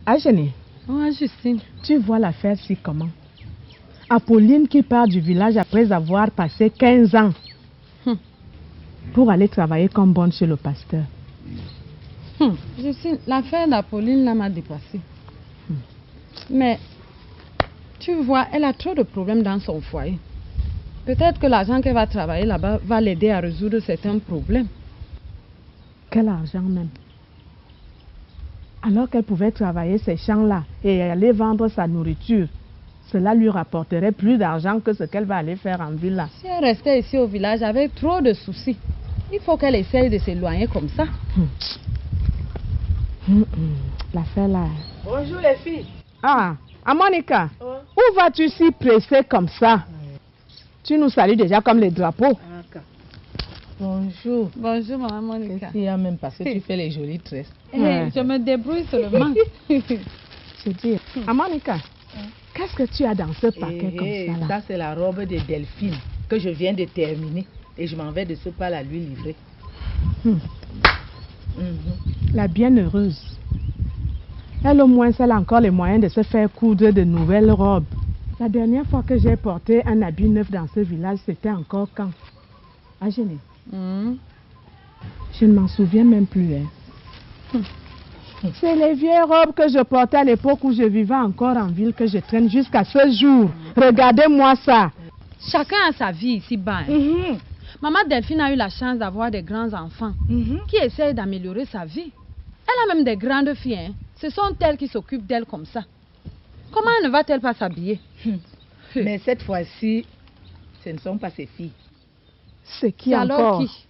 Agénie. Ouais, Justine. Tu vois l'affaire-ci comment? Apolline qui part du village après avoir passé 15 ans pour aller travailler comme bonne chez le pasteur. Justine, l'affaire d'Apolline là m'a dépassée. Mais, tu vois, elle a trop de problèmes dans son foyer. Peut-être que l'argent qu'elle va travailler là-bas va l'aider à résoudre certains problèmes. Quel argent même? Alors qu'elle pouvait travailler ces champs-là et aller vendre sa nourriture, cela lui rapporterait plus d'argent que ce qu'elle va aller faire en ville là. Si elle restait ici au village avec trop de soucis, il faut qu'elle essaye de s'éloigner comme ça. L'affaire là. Bonjour les filles. Ah, Monica, où vas-tu si pressée comme ça? Tu nous salues déjà comme les drapeaux. Bonjour. Bonjour, maman Monica. Qu'est-ce qu'il y a même parce que tu fais les jolies tresses. Je me débrouille seulement. Je dis, Monica, qu'est-ce que tu as dans ce paquet comme ça là? Ça c'est la robe de Delphine que je viens de terminer et je m'en vais de ce pas la lui livrer. La bienheureuse. Elle au moins elle a encore les moyens de se faire coudre de nouvelles robes. La dernière fois que j'ai porté un habit neuf dans ce village, c'était encore quand? À Genève. Je ne m'en souviens même plus. C'est les vieilles robes que je portais à l'époque où je vivais encore en ville que je traîne jusqu'à ce jour. Regardez-moi ça. Chacun a sa vie ici-bas. Maman Delphine a eu la chance d'avoir des grands-enfants qui essayent d'améliorer sa vie. Elle a même des grandes filles. Ce sont elles qui s'occupent d'elle comme ça. Comment ne va-t-elle pas s'habiller? Mais cette fois-ci, ce ne sont pas ses filles. C'est qui encore? Alors qui?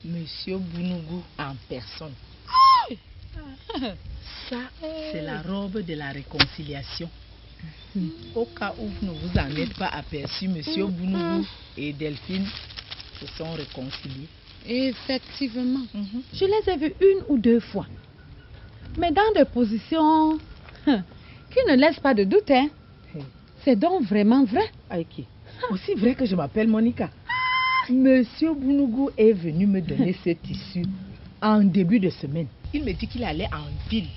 Monsieur Bounougou en personne. Ça, c'est la robe de la réconciliation. Au cas où vous ne vous en êtes pas aperçu, Monsieur Bounougou et Delphine se sont réconciliés. Effectivement. Je les ai vus une ou deux fois. Mais dans des positions qui ne laissent pas de doute. C'est donc vraiment vrai. Aïki. Aussi vrai que je m'appelle Monica. Monsieur Bounougou est venu me donner ce tissu en début de semaine. Il me dit qu'il allait en ville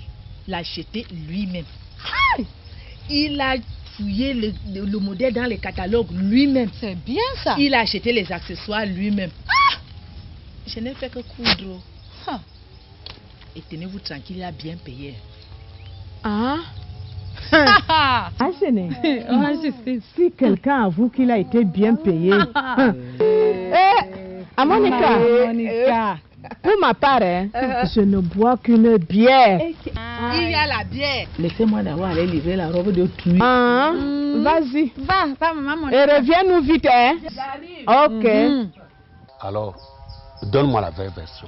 l'acheter lui-même. Il a fouillé le modèle dans les catalogues lui-même. C'est bien ça. Il a acheté les accessoires lui-même. Je n'ai fait que coudre. Et tenez-vous tranquille, il a bien payé. Si quelqu'un avoue qu'il a été bien payé. Monica, pour ma part, je ne bois qu'une bière. Il y a la bière. Laissez-moi d'abord aller livrer la robe d'autrui. Vas-y. Va, maman. Et reviens-nous vite, J'arrive. Ok. Alors, donne-moi la vraie version.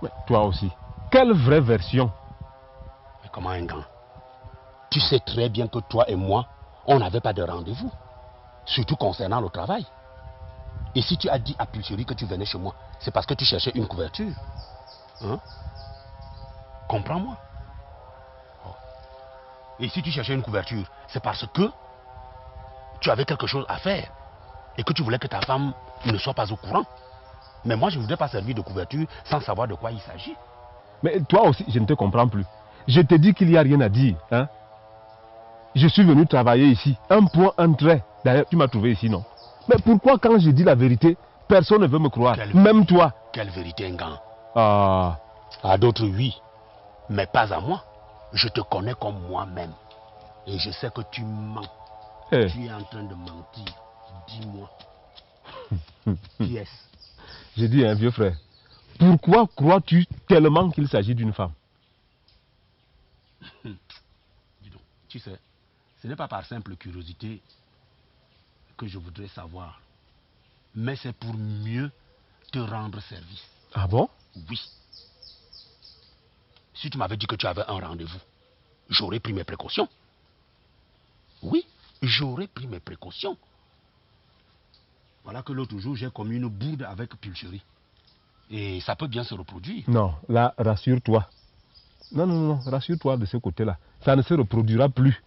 Mais toi aussi. Quelle vraie version? Mais comment un gant? Tu sais très bien que toi et moi, on n'avait pas de rendez-vous. Surtout concernant le travail. Et si tu as dit à Pulcherie que tu venais chez moi, c'est parce que tu cherchais une couverture. Comprends-moi. Et si tu cherchais une couverture, c'est parce que tu avais quelque chose à faire. Et que tu voulais que ta femme ne soit pas au courant. Mais moi, je ne voudrais pas servir de couverture sans savoir de quoi il s'agit. Mais toi aussi, je ne te comprends plus. Je te dis qu'il n'y a rien à dire. Je suis venu travailler ici. Un point, un trait. D'ailleurs, tu m'as trouvé ici, non? Mais pourquoi quand je dis la vérité, personne ne veut me croire? Même toi. Quelle vérité, Ngan? À d'autres, oui. Mais pas à moi. Je te connais comme moi-même. Et je sais que tu mens. Tu es en train de mentir. Dis-moi. Qui est-ce? J'ai dit, vieux frère. Pourquoi crois-tu tellement qu'il s'agit d'une femme? Dis donc, tu sais, ce n'est pas par simple curiosité que je voudrais savoir. Mais c'est pour mieux te rendre service. Ah bon? Oui. Si tu m'avais dit que tu avais un rendez-vous, j'aurais pris mes précautions. Oui, j'aurais pris mes précautions. Voilà que l'autre jour, j'ai commis une bourde avec Pulcherie. Et ça peut bien se reproduire. Non, là, rassure-toi. Non, rassure-toi de ce côté-là. Ça ne se reproduira plus.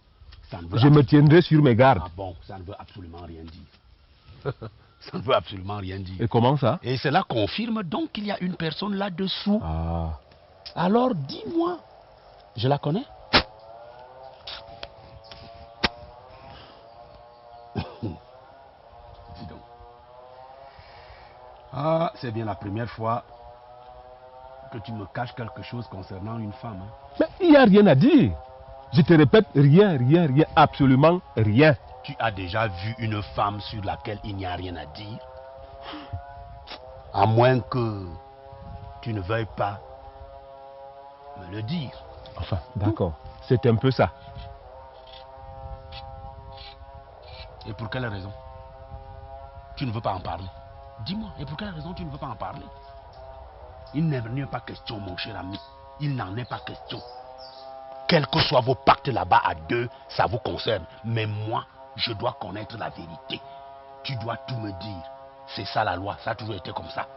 Je me tiendrai sur mes gardes. Ah bon, ça ne veut absolument rien dire. Ça ne veut absolument rien dire. Et comment ça? Et cela confirme donc qu'il y a une personne là-dessous. Alors dis-moi, je la connais? C'est bien la première fois que tu me caches quelque chose concernant une femme. Hein? Mais il n'y a rien à dire. Je te répète, rien, rien, rien, absolument rien. Tu as déjà vu une femme sur laquelle il n'y a rien à dire? À moins que tu ne veuilles pas me le dire. Enfin, d'accord, c'est un peu ça. Et pour quelle raison tu ne veux pas en parler? Dis-moi, et pour quelle raison tu ne veux pas en parler? Il n'est pas question, mon cher ami. Il n'en est pas question. Quels que soient vos pactes là-bas à deux, ça vous concerne. Mais moi, je dois connaître la vérité. Tu dois tout me dire. C'est ça la loi, ça a toujours été comme ça.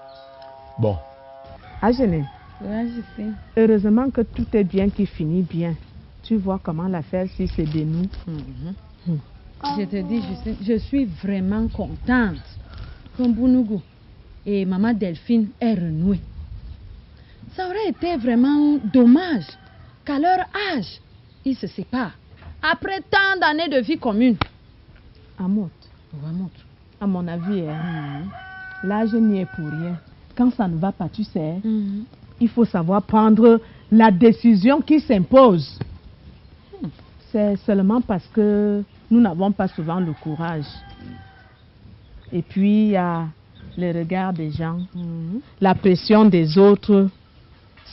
Bon. Agéné. Ouais, je sais. Heureusement que tout est bien qui finit bien. Tu vois comment l'affaire-ci se dénoue. Je te dis, je suis vraiment contente. Comme Bounougu et maman Delphine est renouée. Ça aurait été vraiment dommage qu'à leur âge, ils se séparent. Après tant d'années de vie commune. Amout. À mon avis, l'âge n'y est pour rien. Quand ça ne va pas, tu sais, il faut savoir prendre la décision qui s'impose. C'est seulement parce que nous n'avons pas souvent le courage. Et puis, il y a le regard des gens, la pression des autres.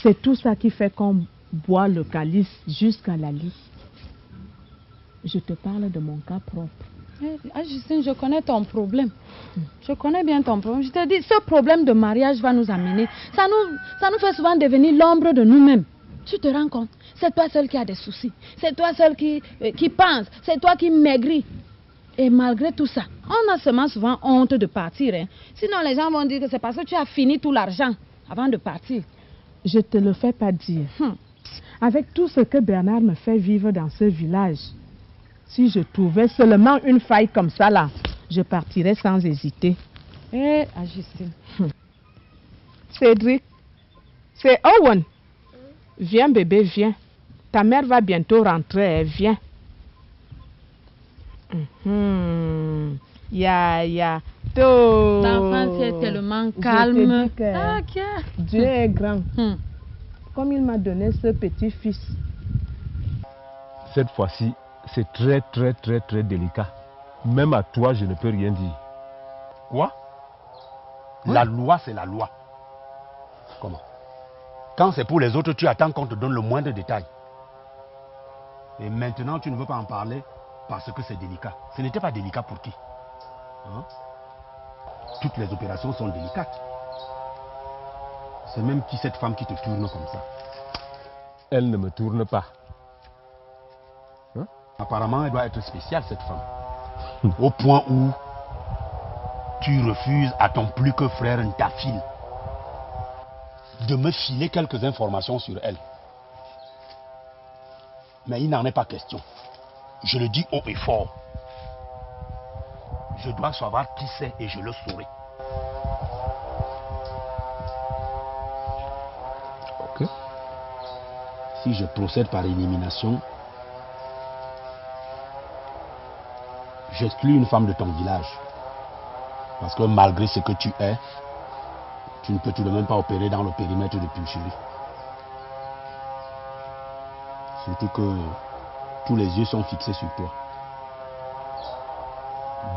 C'est tout ça qui fait qu'on boit le calice jusqu'à la lie. Je te parle de mon cas propre. Justine, je connais ton problème. Je connais bien ton problème. Je te dis, ce problème de mariage va nous amener. Ça nous fait souvent devenir l'ombre de nous-mêmes. Tu te rends compte? C'est toi seul qui a des soucis. C'est toi seul qui pense. C'est toi qui maigris. Et malgré tout ça, on a seulement souvent honte de partir. Hein. Sinon, les gens vont dire que c'est parce que tu as fini tout l'argent avant de partir. Je te le fais pas dire. Avec tout ce que Bernard me fait vivre dans ce village, si je trouvais seulement une faille comme ça là, je partirais sans hésiter. Justine. Cédric, c'est Owen. Viens bébé, viens. Ta mère va bientôt rentrer, viens. L'enfant est tellement calme. Dieu est grand. Comme il m'a donné ce petit-fils. Cette fois-ci, c'est très, très, très, très délicat. Même à toi, je ne peux rien dire. Quoi? La loi, c'est la loi. Comment? Quand c'est pour les autres, tu attends qu'on te donne le moindre détail. Et maintenant, tu ne veux pas en parler parce que c'est délicat. Ce n'était pas délicat pour qui? Hein? Toutes les opérations sont délicates. C'est même qui cette femme qui te tourne comme ça? Elle ne me tourne pas. Hein? Apparemment, elle doit être spéciale, cette femme. Au point où tu refuses à ton plus que frère Ntafil de me filer quelques informations sur elle. Mais il n'en est pas question. Je le dis haut et fort. Je dois savoir qui c'est et je le saurai. Ok. Si je procède par élimination, j'exclus une femme de ton village. Parce que malgré ce que tu es, tu ne peux tout de même pas opérer dans le périmètre de Pulcherie. Surtout que tous les yeux sont fixés sur toi.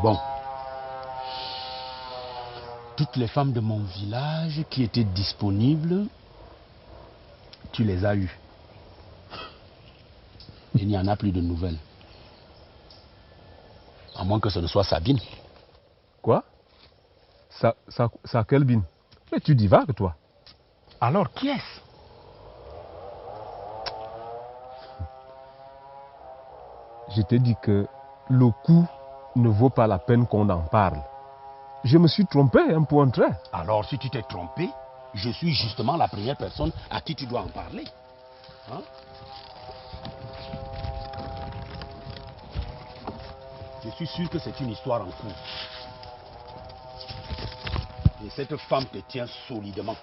Bon. Toutes les femmes de mon village qui étaient disponibles, tu les as eues. Il n'y en a plus de nouvelles. À moins que ce ne soit Sabine. Quoi? Ça Kelvin? Mais tu divagues, toi. Alors, qui est-ce? Je t'ai dit que le coup ne vaut pas la peine qu'on en parle. Je me suis trompé, un point trait. Alors, si tu t'es trompé, je suis justement la première personne à qui tu dois en parler. Hein? Je suis sûr que c'est une histoire en cours. Et cette femme te tient solidement.